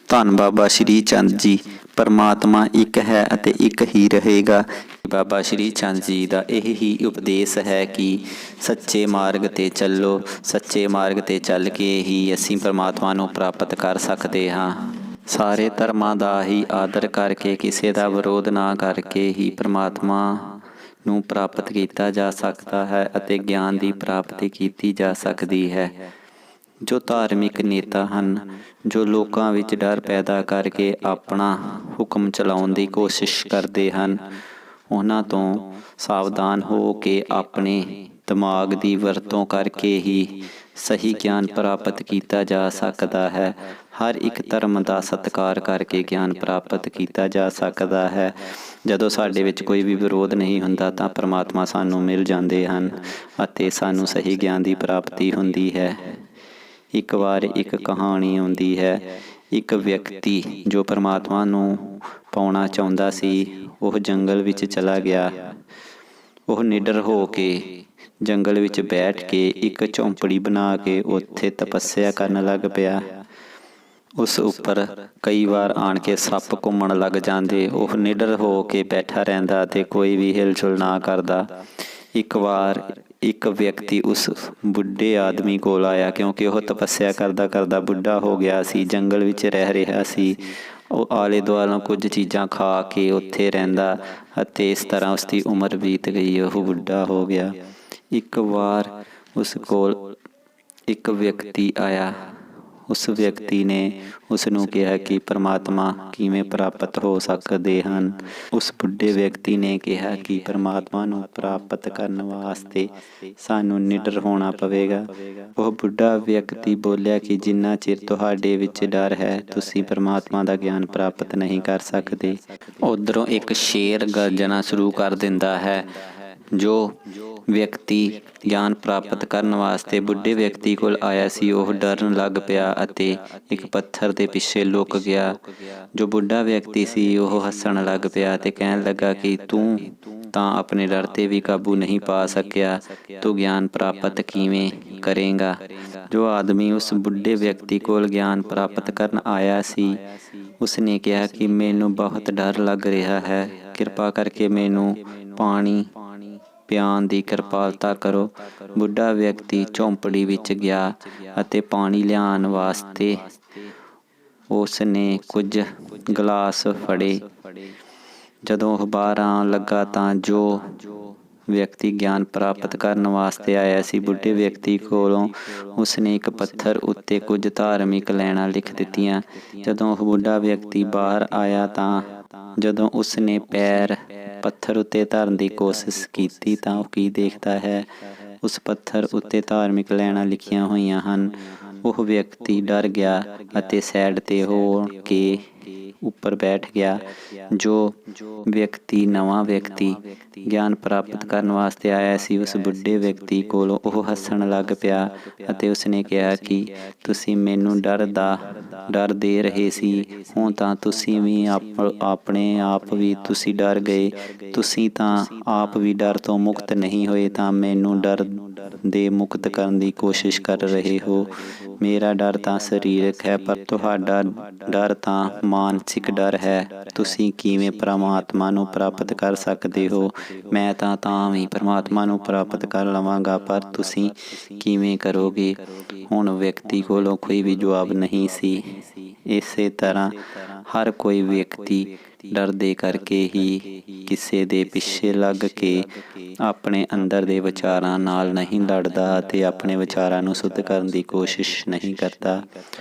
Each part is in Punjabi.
ਧੰਨ ਬਾਬਾ ਸ਼੍ਰੀ ਚੰਦ ਜੀ। ਪਰਮਾਤਮਾ ਇੱਕ ਹੈ ਅਤੇ ਇੱਕ ਹੀ ਰਹੇਗਾ। ਬਾਬਾ ਸ਼੍ਰੀ ਚੰਦ ਜੀ ਦਾ ਇਹ ਹੀ ਉਪਦੇਸ਼ ਹੈ ਕਿ ਸੱਚੇ ਮਾਰਗ 'ਤੇ ਚੱਲੋ। ਸੱਚੇ ਮਾਰਗ 'ਤੇ ਚੱਲ ਕੇ ਹੀ ਅਸੀਂ ਪਰਮਾਤਮਾ ਨੂੰ ਪ੍ਰਾਪਤ ਕਰ ਸਕਦੇ ਹਾਂ। ਸਾਰੇ ਧਰਮਾਂ ਦਾ ਹੀ ਆਦਰ ਕਰਕੇ, ਕਿਸੇ ਦਾ ਵਿਰੋਧ ਨਾ ਕਰਕੇ ਹੀ ਪਰਮਾਤਮਾ ਨੂੰ ਪ੍ਰਾਪਤ ਕੀਤਾ ਜਾ ਸਕਦਾ ਹੈ ਅਤੇ ਗਿਆਨ ਦੀ ਪ੍ਰਾਪਤੀ ਕੀਤੀ ਜਾ ਸਕਦੀ ਹੈ। ਜੋ ਧਾਰਮਿਕ ਨੇਤਾ ਹਨ, ਜੋ ਲੋਕਾਂ ਵਿੱਚ ਡਰ ਪੈਦਾ ਕਰਕੇ ਆਪਣਾ ਹੁਕਮ ਚਲਾਉਣ ਦੀ ਕੋਸ਼ਿਸ਼ ਕਰਦੇ ਹਨ, ਉਹਨਾਂ ਤੋਂ ਸਾਵਧਾਨ ਹੋ ਕੇ ਆਪਣੇ ਦਿਮਾਗ ਦੀ ਵਰਤੋਂ ਕਰਕੇ ਹੀ ਸਹੀ ਗਿਆਨ ਪ੍ਰਾਪਤ ਕੀਤਾ ਜਾ ਸਕਦਾ ਹੈ। ਹਰ ਇੱਕ ਧਰਮ ਦਾ ਸਤਿਕਾਰ ਕਰਕੇ ਗਿਆਨ ਪ੍ਰਾਪਤ ਕੀਤਾ ਜਾ ਸਕਦਾ ਹੈ। ਜਦੋਂ ਸਾਡੇ ਵਿੱਚ ਕੋਈ ਵੀ ਵਿਰੋਧ ਨਹੀਂ ਹੁੰਦਾ ਤਾਂ ਪਰਮਾਤਮਾ ਸਾਨੂੰ ਮਿਲ ਜਾਂਦੇ ਹਨ ਅਤੇ ਸਾਨੂੰ ਸਹੀ ਗਿਆਨ ਦੀ ਪ੍ਰਾਪਤੀ ਹੁੰਦੀ ਹੈ। ਇੱਕ ਵਾਰ ਇੱਕ ਕਹਾਣੀ ਆਉਂਦੀ ਹੈ। ਇੱਕ ਵਿਅਕਤੀ ਜੋ ਪਰਮਾਤਮਾ ਨੂੰ ਪਾਉਣਾ ਚਾਹੁੰਦਾ ਸੀ, ਉਹ ਜੰਗਲ ਵਿੱਚ ਚਲਾ ਗਿਆ। ਉਹ ਨਿਡਰ ਹੋ ਕੇ ਜੰਗਲ ਵਿੱਚ ਬੈਠ ਕੇ ਇੱਕ ਝੌਂਪੜੀ ਬਣਾ ਕੇ ਉੱਥੇ ਤਪੱਸਿਆ ਕਰਨ ਲੱਗ ਪਿਆ। ਉਸ ਉੱਪਰ ਕਈ ਵਾਰ ਆਣ ਕੇ ਸੱਪ ਘੁੰਮਣ ਲੱਗ ਜਾਂਦੇ। ਉਹ ਨਿਡਰ ਹੋ ਕੇ ਬੈਠਾ ਰਹਿੰਦਾ ਅਤੇ ਕੋਈ ਵੀ ਹਿਲਜੁਲ ਨਾ ਕਰਦਾ। ਇੱਕ ਵਾਰ ਇੱਕ ਵਿਅਕਤੀ ਉਸ ਬੁੱਢੇ ਆਦਮੀ ਕੋਲ ਆਇਆ, ਕਿਉਂਕਿ ਉਹ ਤਪੱਸਿਆ ਕਰਦਾ ਕਰਦਾ ਬੁੱਢਾ ਹੋ ਗਿਆ ਸੀ, ਜੰਗਲ ਵਿੱਚ ਰਹਿ ਰਿਹਾ ਸੀ। ਉਹ ਆਲੇ ਦੁਆਲੇ ਕੁਝ ਚੀਜ਼ਾਂ ਖਾ ਕੇ ਉੱਥੇ ਰਹਿੰਦਾ ਅਤੇ ਇਸ ਤਰ੍ਹਾਂ ਉਸਦੀ ਉਮਰ ਬੀਤ ਗਈ। ਉਹ ਬੁੱਢਾ ਹੋ ਗਿਆ। ਇੱਕ ਵਾਰ ਉਸ ਕੋਲ ਇੱਕ ਵਿਅਕਤੀ ਆਇਆ। ਉਸ ਵਿਅਕਤੀ ਨੇ ਉਸ ਨੂੰ ਕਿਹਾ ਕਿ ਪਰਮਾਤਮਾ ਕਿਵੇਂ ਪ੍ਰਾਪਤ ਹੋ ਸਕਦੇ ਹਨ। ਉਸ ਬੁੱਢੇ ਵਿਅਕਤੀ ਨੇ ਕਿਹਾ ਕਿ ਪਰਮਾਤਮਾ ਨੂੰ ਪ੍ਰਾਪਤ ਕਰਨ ਵਾਸਤੇ ਸਾਨੂੰ ਨਿਡਰ ਹੋਣਾ ਪਵੇਗਾ। ਉਹ ਬੁੱਢਾ ਵਿਅਕਤੀ ਬੋਲਿਆ ਕਿ ਜਿੰਨਾ ਚਿਰ ਤੁਹਾਡੇ ਵਿੱਚ ਡਰ ਹੈ, ਤੁਸੀਂ ਪਰਮਾਤਮਾ ਦਾ ਗਿਆਨ ਪ੍ਰਾਪਤ ਨਹੀਂ ਕਰ ਸਕਦੇ। ਉੱਧਰੋਂ ਇੱਕ ਸ਼ੇਰ ਗਰਜਣਾ ਸ਼ੁਰੂ ਕਰ ਦਿੰਦਾ ਹੈ। ਜੋ ਵਿਅਕਤੀ ਗਿਆਨ ਪ੍ਰਾਪਤ ਕਰਨ ਵਾਸਤੇ ਬੁੱਢੇ ਵਿਅਕਤੀ ਕੋਲ ਆਇਆ ਸੀ, ਉਹ ਡਰਨ ਲੱਗ ਪਿਆ ਅਤੇ ਇੱਕ ਪੱਥਰ ਦੇ ਪਿੱਛੇ ਲੁਕ ਗਿਆ। ਜੋ ਬੁੱਢਾ ਵਿਅਕਤੀ ਸੀ, ਉਹ ਹੱਸਣ ਲੱਗ ਪਿਆ ਅਤੇ ਕਹਿਣ ਲੱਗਾ ਕਿ ਤੂੰ ਤਾਂ ਆਪਣੇ ਡਰ 'ਤੇ ਵੀ ਕਾਬੂ ਨਹੀਂ ਪਾ ਸਕਿਆ, ਤੂੰ ਗਿਆਨ ਪ੍ਰਾਪਤ ਕਿਵੇਂ ਕਰੇਂਗਾ। ਜੋ ਆਦਮੀ ਉਸ ਬੁੱਢੇ ਵਿਅਕਤੀ ਕੋਲ ਗਿਆਨ ਪ੍ਰਾਪਤ ਕਰਨ ਆਇਆ ਸੀ, ਉਸਨੇ ਕਿਹਾ ਕਿ ਮੈਨੂੰ ਬਹੁਤ ਡਰ ਲੱਗ ਰਿਹਾ ਹੈ, ਕਿਰਪਾ ਕਰਕੇ ਮੈਨੂੰ ਪਾਣੀ ਪਿਆਉਣ ਦੀ ਕਿਰਪਾਲਤਾ ਕਰੋ। ਬੁੱਢਾ ਵਿਅਕਤੀ ਝੌਂਪੜੀ ਵਿੱਚ ਗਿਆ ਅਤੇ ਪਾਣੀ ਲਿਆਉਣ ਵਾਸਤੇ ਉਸ ਨੇ ਕੁਝ ਗਲਾਸ ਫੜੇ। ਜਦੋਂ ਉਹ ਬਾਹਰ ਆਉਣ ਲੱਗਾ ਤਾਂ ਜੋ ਵਿਅਕਤੀ ਗਿਆਨ ਪ੍ਰਾਪਤ ਕਰਨ ਵਾਸਤੇ ਆਇਆ ਸੀ, ਬੁੱਢੇ ਵਿਅਕਤੀ ਕੋਲੋਂ ਉਸਨੇ ਇੱਕ ਪੱਥਰ ਉੱਤੇ ਕੁਝ ਧਾਰਮਿਕ ਲਾਈਨਾਂ ਲਿਖ ਦਿੱਤੀਆਂ। ਜਦੋਂ ਉਹ ਬੁੱਢਾ ਵਿਅਕਤੀ ਬਾਹਰ ਆਇਆ ਤਾਂ ਜਦੋਂ ਉਸਨੇ ਪੈਰ ਪੱਥਰ ਉੱਤੇ ਧਰਨ ਦੀ ਕੋਸ਼ਿਸ਼ ਕੀਤੀ ਤਾਂ ਉਹ ਕੀ ਦੇਖਦਾ ਹੈ, ਉਸ ਪੱਥਰ ਉੱਤੇ ਧਾਰਮਿਕ ਲਾਈਨਾਂ ਲਿਖੀਆਂ ਹੋਈਆਂ ਹਨ। ਉਹ ਵਿਅਕਤੀ ਡਰ ਗਿਆ ਅਤੇ ਸਾਈਡ 'ਤੇ ਹੋ ਕੇ ਉੱਪਰ ਬੈਠ ਗਿਆ। ਜੋ ਵਿਅਕਤੀ ਨਵਾਂ ਵਿਅਕਤੀ ਗਿਆਨ ਪ੍ਰਾਪਤ ਕਰਨ ਵਾਸਤੇ ਆਇਆ ਸੀ, ਉਸ ਬੁੱਢੇ ਵਿਅਕਤੀ ਕੋਲੋਂ ਉਹ ਹੱਸਣ ਲੱਗ ਪਿਆ ਅਤੇ ਉਸਨੇ ਕਿਹਾ ਕਿ ਤੁਸੀਂ ਮੈਨੂੰ ਡਰ ਦੇ ਰਹੇ ਸੀ, ਹੁਣ ਤਾਂ ਤੁਸੀਂ ਵੀ ਆਪਣੇ ਆਪ ਵੀ ਤੁਸੀਂ ਡਰ ਗਏ। ਤੁਸੀਂ ਤਾਂ ਆਪ ਵੀ ਡਰ ਤੋਂ ਮੁਕਤ ਨਹੀਂ ਹੋਏ ਤਾਂ ਮੈਨੂੰ ਡਰ ਦੇ ਮੁਕਤ ਕਰਨ ਦੀ ਕੋਸ਼ਿਸ਼ ਕਰ ਰਹੇ ਹੋ। ਮੇਰਾ ਡਰ ਤਾਂ ਸਰੀਰਕ ਹੈ, ਪਰ ਤੁਹਾਡਾ ਡਰ ਤਾਂ ਮਾਨਸਿਕ ਡਰ ਹੈ। ਤੁਸੀਂ ਕਿਵੇਂ ਪਰਮਾਤਮਾ ਨੂੰ ਪ੍ਰਾਪਤ ਕਰ ਸਕਦੇ ਹੋ? ਮੈਂ ਤਾਂ ਵੀ ਪਰਮਾਤਮਾ ਨੂੰ ਪ੍ਰਾਪਤ ਕਰ ਲਵਾਂਗਾ, ਪਰ ਤੁਸੀਂ ਕਿਵੇਂ ਕਰੋਗੇ? ਹੁਣ ਵਿਅਕਤੀ ਕੋਲੋਂ ਕੋਈ ਵੀ ਜਵਾਬ ਨਹੀਂ ਸੀ। ਇਸੇ ਤਰ੍ਹਾਂ ਹਰ ਕੋਈ ਵਿਅਕਤੀ ਡਰ ਦੇ ਕਰਕੇ ਹੀ ਕਿਸੇ ਦੇ ਪਿੱਛੇ ਲੱਗ ਕੇ ਆਪਣੇ ਅੰਦਰ ਦੇ ਵਿਚਾਰਾਂ ਨਾਲ ਨਹੀਂ ਲੜਦਾ ਅਤੇ ਆਪਣੇ ਵਿਚਾਰਾਂ ਨੂੰ ਸ਼ੁੱਧ ਕਰਨ ਦੀ ਕੋਸ਼ਿਸ਼ ਨਹੀਂ ਕਰਦਾ।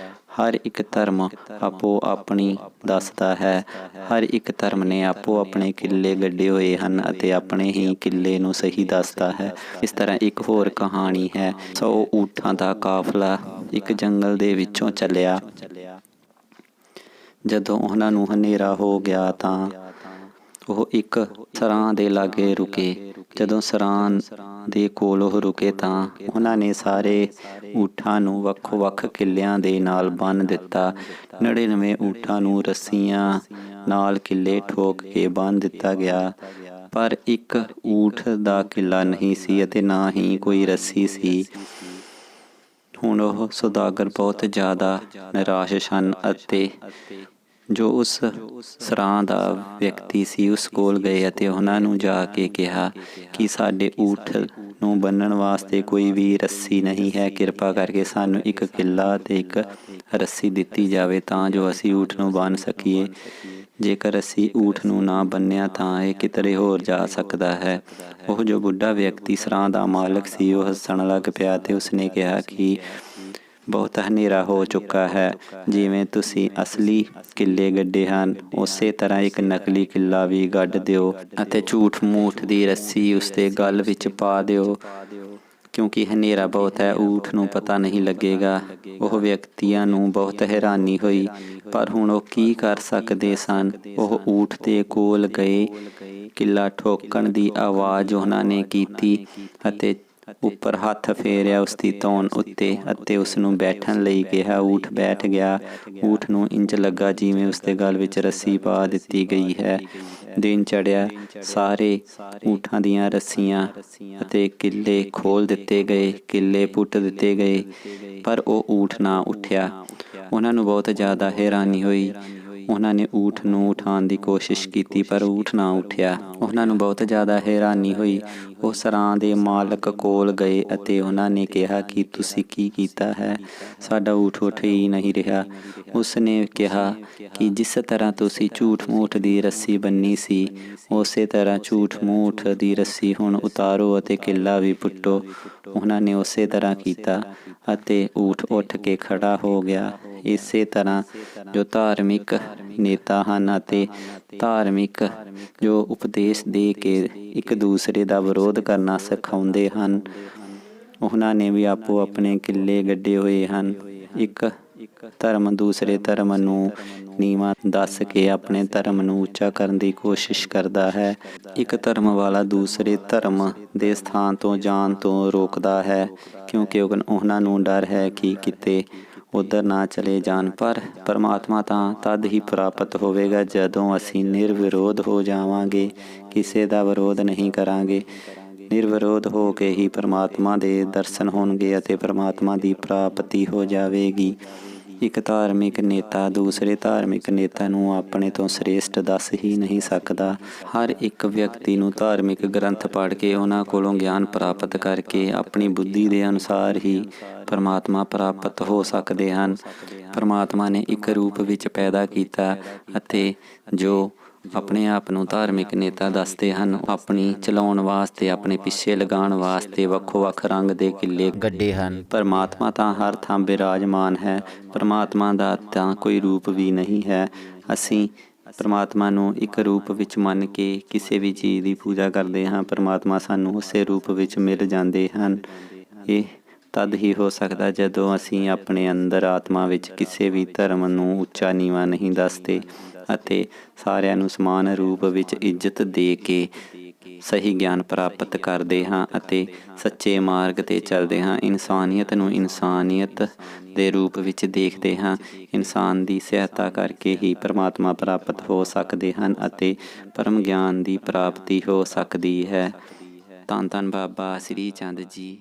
ਹਰ ਇੱਕ ਧਰਮ ਆਪੋ ਆਪਣੀ ਦੱਸਦਾ ਹੈ। ਹਰ ਇੱਕ ਧਰਮ ਨੇ ਆਪੋ ਆਪਣੇ ਕਿੱਲੇ ਗੱਡੇ ਹੋਏ ਹਨ ਅਤੇ ਆਪਣੇ ਹੀ ਕਿੱਲੇ ਨੂੰ ਸਹੀ ਦੱਸਦਾ ਹੈ। ਇਸ ਤਰ੍ਹਾਂ ਇੱਕ ਹੋਰ ਕਹਾਣੀ ਹੈ। 100 ਊਠਾਂ ਦਾ ਕਾਫਲਾ ਇੱਕ ਜੰਗਲ ਦੇ ਵਿੱਚੋਂ ਚੱਲਿਆ। ਜਦੋਂ ਉਹਨਾਂ ਨੂੰ ਹਨੇਰਾ ਹੋ ਗਿਆ ਤਾਂ ਉਹ ਇੱਕ ਸਰਾਂ ਦੇ ਲਾਗੇ ਰੁਕੇ। ਜਦੋਂ ਸਰਾਂ ਦੇ ਕੋਲ ਉਹ ਰੁਕੇ ਤਾਂ ਉਹਨਾਂ ਨੇ ਸਾਰੇ ਊਠਾਂ ਨੂੰ ਵੱਖੋ ਵੱਖ ਕਿੱਲਿਆਂ ਦੇ ਨਾਲ ਬੰਨ੍ਹ ਦਿੱਤਾ। 99 ਊਠਾਂ ਨੂੰ ਰੱਸੀਆਂ ਨਾਲ ਕਿੱਲੇ ਠੋਕ ਕੇ ਬੰਨ੍ਹ ਦਿੱਤਾ ਗਿਆ, ਪਰ ਇੱਕ ਊਠ ਦਾ ਕਿੱਲਾ ਨਹੀਂ ਸੀ ਅਤੇ ਨਾ ਹੀ ਕੋਈ ਰੱਸੀ ਸੀ। ਹੁਣ ਉਹ ਸੁਦਾਗਰ ਬਹੁਤ ਜ਼ਿਆਦਾ ਨਿਰਾਸ਼ ਸਨ ਅਤੇ ਜੋ ਉਸ ਸਰਾਂ ਦਾ ਵਿਅਕਤੀ ਸੀ ਉਸ ਕੋਲ ਗਏ ਅਤੇ ਉਹਨਾਂ ਨੂੰ ਜਾ ਕੇ ਕਿਹਾ ਕਿ ਸਾਡੇ ਊਠ ਨੂੰ ਬੰਨ੍ਹਣ ਵਾਸਤੇ ਕੋਈ ਵੀ ਰੱਸੀ ਨਹੀਂ ਹੈ, ਕਿਰਪਾ ਕਰਕੇ ਸਾਨੂੰ ਇੱਕ ਕਿੱਲਾ ਅਤੇ ਇੱਕ ਰੱਸੀ ਦਿੱਤੀ ਜਾਵੇ ਤਾਂ ਜੋ ਅਸੀਂ ਊਠ ਨੂੰ ਬੰਨ੍ਹ ਸਕੀਏ। ਜੇਕਰ ਅਸੀਂ ਊਠ ਨੂੰ ਨਾ ਬੰਨ੍ਹਿਆ ਤਾਂ ਇਹ ਕਿਧਰੇ ਹੋਰ ਜਾ ਸਕਦਾ ਹੈ। ਉਹ ਜੋ ਬੁੱਢਾ ਵਿਅਕਤੀ ਸਰਾਂ ਦਾ ਮਾਲਕ ਸੀ ਉਹ ਹੱਸਣ ਲੱਗ ਪਿਆ ਅਤੇ ਉਸਨੇ ਕਿਹਾ ਕਿ ਬਹੁਤ ਹਨੇਰਾ ਹੋ ਚੁੱਕਾ ਹੈ। ਜਿਵੇਂ ਤੁਸੀਂ ਅਸਲੀ ਕਿੱਲੇ ਗੱਡੇ ਹਨ ਉਸੇ ਤਰ੍ਹਾਂ ਇੱਕ ਨਕਲੀ ਕਿੱਲਾ ਵੀ ਗੱਡ ਦਿਓ ਅਤੇ ਝੂਠ ਮੂਠ ਦੀ ਰੱਸੀ ਉਸਦੇ ਗਲ ਵਿੱਚ ਪਾ ਦਿਓ, ਕਿਉਂਕਿ ਹਨੇਰਾ ਬਹੁਤ ਹੈ, ਊਠ ਨੂੰ ਪਤਾ ਨਹੀਂ ਲੱਗੇਗਾ। ਉਹ ਵਿਅਕਤੀਆਂ ਨੂੰ ਬਹੁਤ ਹੈਰਾਨੀ ਹੋਈ, ਪਰ ਹੁਣ ਉਹ ਕੀ ਕਰ ਸਕਦੇ ਸਨ। ਉਹ ਊਠ ਦੇ ਕੋਲ ਗਏ, ਕਿੱਲਾ ਠੋਕਣ ਦੀ ਆਵਾਜ਼ ਉਹਨਾਂ ਨੇ ਕੀਤੀ ਅਤੇ ਉੱਪਰ ਹੱਥ ਫੇਰਿਆ ਉਸਦੀ ਧੌਣ ਉੱਤੇ ਅਤੇ ਉਸਨੂੰ ਬੈਠਣ ਲਈ ਕਿਹਾ। ਊਠ ਬੈਠ ਗਿਆ। ਊਠ ਨੂੰ ਇੰਝ ਲੱਗਾ ਜਿਵੇਂ ਉਸਦੇ ਗਲ ਵਿੱਚ ਰੱਸੀ ਪਾ ਦਿੱਤੀ ਗਈ ਹੈ। ਦਿਨ ਚੜ੍ਹਿਆ, ਸਾਰੇ ਊਠਾਂ ਦੀਆਂ ਰੱਸੀਆਂ ਅਤੇ ਕਿੱਲੇ ਖੋਲ੍ਹ ਦਿੱਤੇ ਗਏ, ਕਿੱਲੇ ਪੁੱਟ ਦਿੱਤੇ ਗਏ, ਪਰ ਉਹ ਊਠ ਨਾ ਉੱਠਿਆ। ਉਹਨਾਂ ਨੂੰ ਬਹੁਤ ਜ਼ਿਆਦਾ ਹੈਰਾਨੀ ਹੋਈ। ਉਹਨਾਂ ਨੇ ਊਠ ਨੂੰ ਉਠਾਉਣ ਦੀ ਕੋਸ਼ਿਸ਼ ਕੀਤੀ ਪਰ ਊਠ ਨਾ ਉੱਠਿਆ। ਉਹਨਾਂ ਨੂੰ ਬਹੁਤ ਜ਼ਿਆਦਾ ਹੈਰਾਨੀ ਹੋਈ। ਉਹ ਸਰਾਂ ਦੇ ਮਾਲਕ ਕੋਲ ਗਏ ਅਤੇ ਉਹਨਾਂ ਨੇ ਕਿਹਾ ਕਿ ਤੁਸੀਂ ਕੀ ਕੀਤਾ ਹੈ, ਸਾਡਾ ਊਠ ਉੱਠ ਹੀ ਨਹੀਂ ਰਿਹਾ। ਉਸ ਨੇ ਕਿਹਾ ਕਿ ਜਿਸ ਤਰ੍ਹਾਂ ਤੁਸੀਂ ਝੂਠ ਮੂਠ ਦੀ ਰੱਸੀ ਬੰਨ੍ਹੀ ਸੀ ਉਸੇ ਤਰ੍ਹਾਂ ਝੂਠ ਮੂਠ ਦੀ ਰੱਸੀ ਹੁਣ ਉਤਾਰੋ ਅਤੇ ਕਿੱਲਾ ਵੀ ਪੁੱਟੋ। ਉਹਨਾਂ ਨੇ ਉਸੇ ਤਰ੍ਹਾਂ ਕੀਤਾ ਅਤੇ ਊਠ ਉੱਠ ਕੇ ਖੜਾ ਹੋ ਗਿਆ। ਇਸੇ ਤਰ੍ਹਾਂ ਜੋ ਧਾਰਮਿਕ ਨੇਤਾ ਹਨ ਅਤੇ ਧਾਰਮਿਕ ਜੋ ਉਪਦੇਸ਼ ਦੇ ਕੇ ਇੱਕ ਦੂਸਰੇ ਦਾ ਵਿਰੋਧ ਕਰਨਾ ਸਿਖਾਉਂਦੇ ਹਨ, ਉਹਨਾਂ ਨੇ ਵੀ ਆਪੋ ਆਪਣੇ ਕਿੱਲੇ ਗੱਡੇ ਹੋਏ ਹਨ। ਇੱਕ ਧਰਮ ਦੂਸਰੇ ਧਰਮ ਨੂੰ ਨੀਵਾਂ ਦੱਸ ਕੇ ਆਪਣੇ ਧਰਮ ਨੂੰ ਉੱਚਾ ਕਰਨ ਦੀ ਕੋਸ਼ਿਸ਼ ਕਰਦਾ ਹੈ। ਇੱਕ ਧਰਮ ਵਾਲਾ ਦੂਸਰੇ ਧਰਮ ਦੇ ਸਥਾਨ ਤੋਂ ਜਾਣ ਤੋਂ ਰੋਕਦਾ ਹੈ, ਕਿਉਂਕਿ ਉਹਨਾਂ ਨੂੰ ਡਰ ਹੈ ਕਿ ਕਿਤੇ ਉੱਧਰ ਨਾ ਚਲੇ ਜਾਣ। ਪਰ ਪਰਮਾਤਮਾ ਤਾਂ ਤਦ ਹੀ ਪ੍ਰਾਪਤ ਹੋਵੇਗਾ ਜਦੋਂ ਅਸੀਂ ਨਿਰਵਿਰੋਧ ਹੋ ਜਾਵਾਂਗੇ, ਕਿਸੇ ਦਾ ਵਿਰੋਧ ਨਹੀਂ ਕਰਾਂਗੇ। ਨਿਰਵਿਰੋਧ ਹੋ ਕੇ ਹੀ ਪਰਮਾਤਮਾ ਦੇ ਦਰਸ਼ਨ ਹੋਣਗੇ ਅਤੇ ਪਰਮਾਤਮਾ ਦੀ ਪ੍ਰਾਪਤੀ ਹੋ ਜਾਵੇਗੀ। ਇੱਕ ਧਾਰਮਿਕ ਨੇਤਾ ਦੂਸਰੇ ਧਾਰਮਿਕ ਨੇਤਾ ਨੂੰ ਆਪਣੇ ਤੋਂ ਸ੍ਰੇਸ਼ਟ ਦੱਸ ਹੀ ਨਹੀਂ ਸਕਦਾ। ਹਰ ਇੱਕ ਵਿਅਕਤੀ ਨੂੰ ਧਾਰਮਿਕ ਗ੍ਰੰਥ ਪੜ੍ਹ ਕੇ ਉਹਨਾਂ ਕੋਲੋਂ ਗਿਆਨ ਪ੍ਰਾਪਤ ਕਰਕੇ ਆਪਣੀ ਬੁੱਧੀ ਦੇ ਅਨੁਸਾਰ ਹੀ ਪਰਮਾਤਮਾ ਪ੍ਰਾਪਤ ਹੋ ਸਕਦੇ ਹਨ। ਪਰਮਾਤਮਾ ਨੇ ਇੱਕ ਰੂਪ ਵਿੱਚ ਪੈਦਾ ਕੀਤਾ ਅਤੇ ਜੋ ਆਪਣੇ ਆਪ ਨੂੰ ਧਾਰਮਿਕ ਨੇਤਾ ਦੱਸਦੇ ਹਨ, ਆਪਣੀ ਚਲਾਉਣ ਵਾਸਤੇ, ਆਪਣੇ ਪਿੱਛੇ ਲਗਾਉਣ ਵਾਸਤੇ ਵੱਖੋ ਵੱਖ ਰੰਗ ਦੇ ਕਿੱਲੇ ਗੱਡੇ ਹਨ। ਪਰਮਾਤਮਾ ਤਾਂ ਹਰ ਥਾਂ ਬਿਰਾਜਮਾਨ ਹੈ। ਪਰਮਾਤਮਾ ਦਾ ਤਾਂ ਕੋਈ ਰੂਪ ਵੀ ਨਹੀਂ ਹੈ। ਅਸੀਂ ਪਰਮਾਤਮਾ ਨੂੰ ਇੱਕ ਰੂਪ ਵਿੱਚ ਮੰਨ ਕੇ ਕਿਸੇ ਵੀ ਚੀਜ਼ ਦੀ ਪੂਜਾ ਕਰਦੇ ਹਾਂ, ਪਰਮਾਤਮਾ ਸਾਨੂੰ ਉਸੇ ਰੂਪ ਵਿੱਚ ਮਿਲ ਜਾਂਦੇ ਹਨ। ਇਹ ਤਦ ਹੀ ਹੋ ਸਕਦਾ ਜਦੋਂ ਅਸੀਂ ਆਪਣੇ ਅੰਦਰ ਆਤਮਾ ਵਿੱਚ ਕਿਸੇ ਵੀ ਧਰਮ ਨੂੰ ਉੱਚਾ ਨੀਵਾਂ ਨਹੀਂ ਦੱਸਦੇ ਅਤੇ ਸਾਰਿਆਂ ਨੂੰ ਸਮਾਨ ਰੂਪ ਵਿੱਚ ਇੱਜ਼ਤ ਦੇ ਕੇ ਸਹੀ ਗਿਆਨ ਪ੍ਰਾਪਤ ਕਰਦੇ ਹਾਂ ਅਤੇ ਸੱਚੇ ਮਾਰਗ 'ਤੇ ਚੱਲਦੇ ਹਾਂ। ਇਨਸਾਨੀਅਤ ਨੂੰ ਇਨਸਾਨੀਅਤ ਦੇ ਰੂਪ ਵਿੱਚ ਦੇਖਦੇ ਹਾਂ। ਇਨਸਾਨ ਦੀ ਸਹਾਇਤਾ ਕਰਕੇ ਹੀ ਪਰਮਾਤਮਾ ਪ੍ਰਾਪਤ ਹੋ ਸਕਦੇ ਹਨ ਅਤੇ ਪਰਮ ਗਿਆਨ ਦੀ ਪ੍ਰਾਪਤੀ ਹੋ ਸਕਦੀ ਹੈ। ਧੰਨ ਧੰਨ ਬਾਬਾ ਸ੍ਰੀ ਚੰਦ ਜੀ।